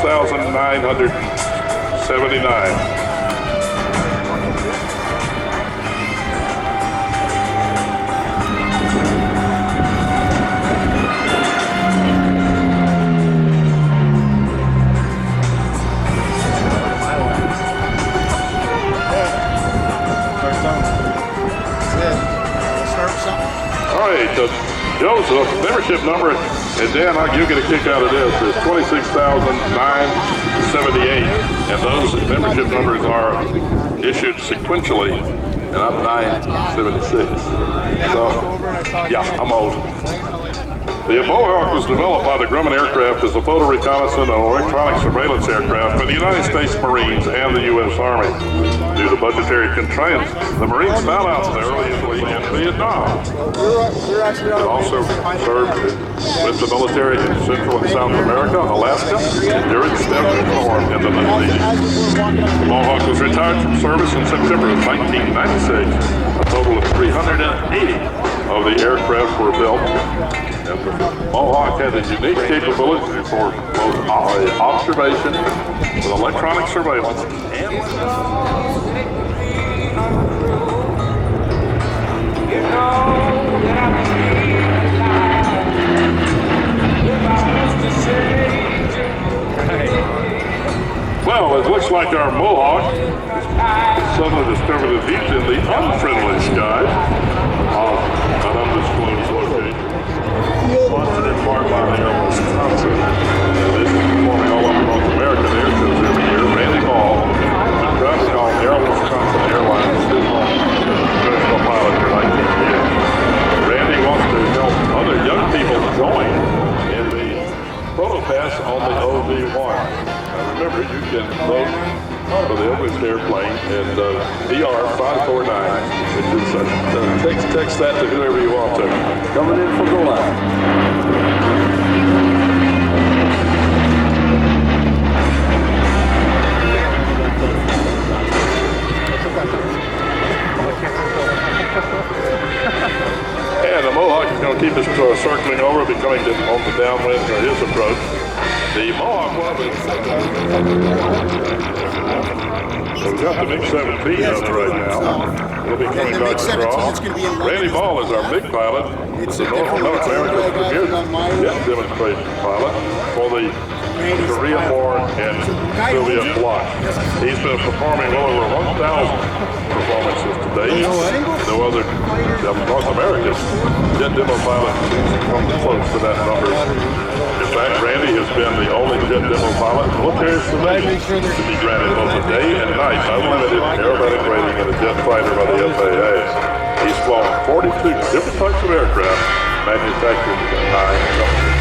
1,979. All right, Joseph, membership number, and Dan, you get a kick out of this, is 26,978, and those membership numbers are issued sequentially, and I'm 976. So, yeah, I'm old. The Mohawk was developed by the Grumman aircraft as a photo reconnaissance and electronic surveillance aircraft for the United States Marines and the U.S. Army. Due to budgetary constraints, the Marines found out early in Vietnam. It also served with the military in Central and South America, Alaska, and during the Desert Storm in the Middle East. The Mohawk was retired from service in September of 1996. A total of 380 of the aircraft were built. And the Mohawk had a unique capability for both observation with electronic surveillance and well, it looks like our Mohawk suddenly discovered that he's in the unfriendly skies of an undisclosed location. Sponsored in part by the Airways Wisconsin. This is performing all over North American air shows every year. Randy Ball, trying to call Airways Wisconsin Airlines his home as a professional pilot for 19 years. Randy wants to help other young people join in the protopass on the OV-1. Now remember, you can vote for the openest airplane at DR549, which is text that to whoever you want to. Coming in for the line. And the Mohawk is going to keep us circling over, becoming on the downwind for his approach. The Mohawk Club is... So we've got the MiG-17 up right now. We'll be coming back to draw. Randy Ball is our MiG pilot. It's the North America's premier jet demonstration pilot for the Korean-born and Soviet bloc. He's been performing well over 1,000 performances to date. No other North American jet demo pilot seems to come close to that number. In fact, Randy has been the only jet demo pilot in military surveillance to be granted both a day and night unlimited aerobatic rating in a jet fighter by the FAA. He's flown 42 different types of aircraft manufactured in 9 countries.